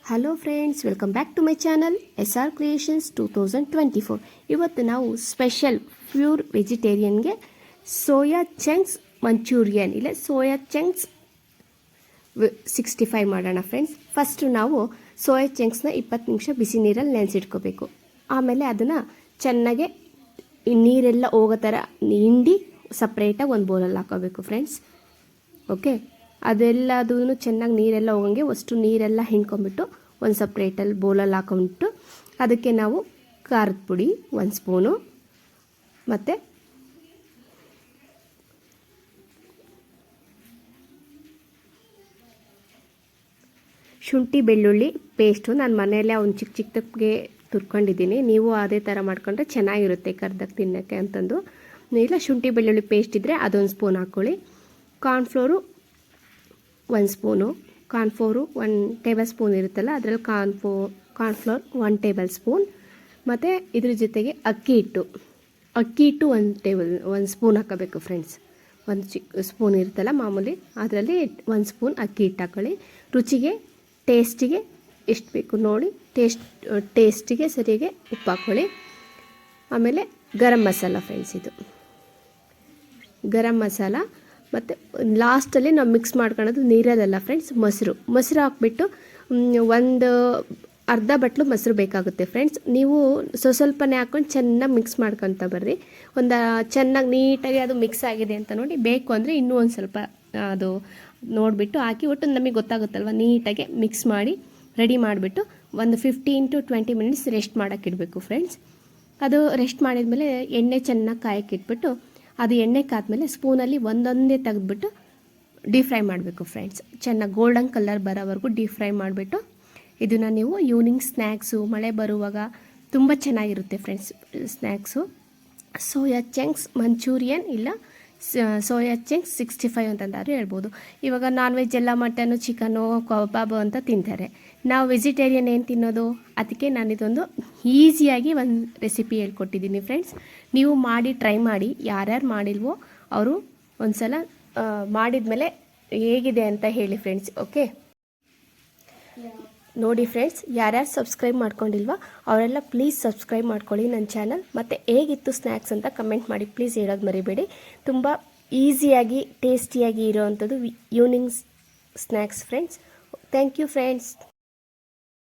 Hello friends, welcome back to my channel SR creations 2024. ಇವತ್ತು ನಾವು special pure ವೆಜಿಟೇರಿಯನ್ಗೆ soya chunks manchurian ಇಲ್ಲ soya chunks 65 ಮಾಡೋಣ friends. First ನಾವು ಸೋಯಾ ಚಂಕ್ಸ್ನ 20 ನಿಮಿಷ ಬಿಸಿ ನೀರಲ್ಲಿ ನೆನೆಸಿಟ್ಕೋಬೇಕು. ಆಮೇಲೆ ಅದನ್ನು ಚೆನ್ನಾಗೆ ನೀರೆಲ್ಲ ಹೋಗೋ ಥರ ಹಿಂಡಿ ಸಪ್ರೇಟಾಗಿ ಒಂದು ಬೌಲಲ್ಲಿ ಹಾಕೋಬೇಕು ಫ್ರೆಂಡ್ಸ್. ಓಕೆ, ಅದೆಲ್ಲದೂ ಚೆನ್ನಾಗಿ ನೀರೆಲ್ಲ ಹೋಗಂಗೆ ಅಷ್ಟು ನೀರೆಲ್ಲ ಹಿಂಡ್ಕೊಂಬಿಟ್ಟು ಒಂದು ಸಪ್ರೇಟಲ್ಲಿ ಬೌಲಲ್ಲಿ ಹಾಕೊಂಬಿಟ್ಟು ಅದಕ್ಕೆ ನಾವು ಖಾರದ ಪುಡಿ 1 ಸ್ಪೂನು ಮತ್ತು ಶುಂಠಿ ಬೆಳ್ಳುಳ್ಳಿ ಪೇಸ್ಟು ನಾನು ಮನೆಯಲ್ಲೇ ಒಂದು ಚಿಕ್ಕ ಚಿಕ್ಕಕ್ಕೆ ತುರ್ಕೊಂಡಿದ್ದೀನಿ. ನೀವು ಅದೇ ಥರ ಮಾಡ್ಕೊಂಡ್ರೆ ಚೆನ್ನಾಗಿರುತ್ತೆ ಕರ್ದಕ್ಕೆ ತಿನ್ನೋಕ್ಕೆ ಅಂತಂದು. ಇಲ್ಲ ಶುಂಠಿ ಬೆಳ್ಳುಳ್ಳಿ ಪೇಸ್ಟ್ ಇದ್ದರೆ ಅದೊಂದು ಸ್ಪೂನ್ ಹಾಕ್ಕೊಳ್ಳಿ. Cornflour 1 spoon, cornflour 1 table spoon ಇರುತ್ತಲ್ಲ ಅದರಲ್ಲಿ ಕಾರ್ನ್ಫ್ಲೋರ್ 1 ಟೇಬಲ್ ಸ್ಪೂನ್, ಮತ್ತು ಇದ್ರ ಜೊತೆಗೆ ಅಕ್ಕಿ ಹಿಟ್ಟು 1 ಸ್ಪೂನ್ ಹಾಕೋಬೇಕು ಫ್ರೆಂಡ್ಸ್. ಒಂದು ಚಿಕ್ಕ ಸ್ಪೂನ್ ಇರುತ್ತಲ್ಲ ಮಾಮೂಲಿ, ಅದರಲ್ಲಿ 1 ಸ್ಪೂನ್ ಅಕ್ಕಿ ಹಿಟ್ಟು ಹಾಕೊಳ್ಳಿ. ರುಚಿಗೆ ಟೇಸ್ಟಿಗೆ ಎಷ್ಟು ಬೇಕು ನೋಡಿ, ಟೇಸ್ಟಿಗೆ ಸರಿಯಾಗಿ ಉಪ್ಪು ಹಾಕ್ಕೊಳ್ಳಿ. ಆಮೇಲೆ ಗರಂ ಮಸಾಲ ಫ್ರೆಂಡ್ಸ್, ಇದು ಗರಂ ಮಸಾಲ. ಮತ್ತು ಲಾಸ್ಟಲ್ಲಿ ನಾವು ಮಿಕ್ಸ್ ಮಾಡ್ಕೊಳ್ಳೋದು ನೀರಲ್ಲ ಫ್ರೆಂಡ್ಸ್, ಮೊಸರು ಹಾಕ್ಬಿಟ್ಟು ಒಂದು ಅರ್ಧ ಬಟ್ಲು ಮೊಸರು ಬೇಕಾಗುತ್ತೆ ಫ್ರೆಂಡ್ಸ್. ನೀವು ಸ್ವಲ್ಪನೇ ಹಾಕ್ಕೊಂಡು ಚೆನ್ನಾಗಿ ಮಿಕ್ಸ್ ಮಾಡ್ಕೊತ ಬರ್ರಿ. ಚೆನ್ನಾಗಿ ನೀಟಾಗಿ ಅದು ಮಿಕ್ಸ್ ಆಗಿದೆ ಅಂತ ನೋಡಿ, ಬೇಕು ಅಂದರೆ ಇನ್ನೂ ಒಂದು ಸ್ವಲ್ಪ ಅದು ನೋಡಿಬಿಟ್ಟು ಹಾಕಿ, ಒಟ್ಟು ನಮಗೆ ಗೊತ್ತಾಗುತ್ತಲ್ವ, ನೀಟಾಗಿ ಮಿಕ್ಸ್ ಮಾಡಿ ರೆಡಿ ಮಾಡಿಬಿಟ್ಟು ಒಂದು 15 to 20 ಮಿನಿಟ್ಸ್ ರೆಸ್ಟ್ ಮಾಡೋಕ್ಕೆ ಇಡಬೇಕು ಫ್ರೆಂಡ್ಸ್. ಅದು ರೆಸ್ಟ್ ಮಾಡಿದ್ಮೇಲೆ ಎಣ್ಣೆ ಚೆನ್ನಾಗಿ ಕಾಯಕ್ಕೆ ಇಟ್ಬಿಟ್ಟು ಅದು ಎಣ್ಣೆ ಕಾದ್ಮೇಲೆ ಸ್ಪೂನಲ್ಲಿ ಒಂದೊಂದೇ ತೆಗೆದ್ಬಿಟ್ಟು ಡೀಪ್ ಫ್ರೈ ಮಾಡಬೇಕು ಫ್ರೆಂಡ್ಸ್. ಚೆನ್ನಾಗಿ ಗೋಲ್ಡನ್ ಕಲರ್ ಬರೋವರೆಗೂ ಡೀಪ್ ಫ್ರೈ ಮಾಡಿಬಿಟ್ಟು ಇದನ್ನು ನೀವು ಈವ್ನಿಂಗ್ ಸ್ನ್ಯಾಕ್ಸು, ಮಳೆ ಬರುವಾಗ ತುಂಬ ಚೆನ್ನಾಗಿರುತ್ತೆ friends snacks. Soya chunks manchurian ಇಲ್ಲ ಸೋಯಾ ಚಂಕ್ಸ್ 65 ಅಂತಂದಾದ್ರು ಹೇಳ್ಬೋದು. ಇವಾಗ ನಾನ್ ವೆಜ್ ಎಲ್ಲ ಮಟನು, ಚಿಕನು, ಕಬಾಬು ಅಂತ ತಿಂತಾರೆ. ನಾವು ವೆಜಿಟೇರಿಯನ್ ಏನು ತಿನ್ನೋದು, ಅದಕ್ಕೆ ನಾನು ಇದೊಂದು ಈಸಿಯಾಗಿ ಒಂದು ರೆಸಿಪಿ ಹೇಳ್ಕೊಟ್ಟಿದ್ದೀನಿ ಫ್ರೆಂಡ್ಸ್. ನೀವು ಮಾಡಿ ಟ್ರೈ ಮಾಡಿ, ಯಾರ್ಯಾರು ಮಾಡಿಲ್ವೋ ಅವರು ಒಂದು ಸಲ ಮಾಡಿದ್ಮೇಲೆ ಹೇಗಿದೆ ಅಂತ ಹೇಳಿ ಫ್ರೆಂಡ್ಸ್. ಓಕೆ, ನೋಡಿ ಫ್ರೆಂಡ್ಸ್, ಯಾರ್ಯಾರು ಸಬ್ಸ್ಕ್ರೈಬ್ ಮಾಡ್ಕೊಂಡಿಲ್ವ ಅವರೆಲ್ಲ ಪ್ಲೀಸ್ ಸಬ್ಸ್ಕ್ರೈಬ್ ಮಾಡ್ಕೊಳ್ಳಿ ನನ್ನ ಚಾನಲ್. ಮತ್ತು ಹೇಗಿತ್ತು ಸ್ನ್ಯಾಕ್ಸ್ ಅಂತ ಕಮೆಂಟ್ ಮಾಡಿ ಪ್ಲೀಸ್ ಹೇಳೋದು ಮರಿಬೇಡಿ. ತುಂಬ ಈಸಿಯಾಗಿ ಟೇಸ್ಟಿಯಾಗಿ ಇರೋವಂಥದ್ದು evening snacks friends. Thank you friends.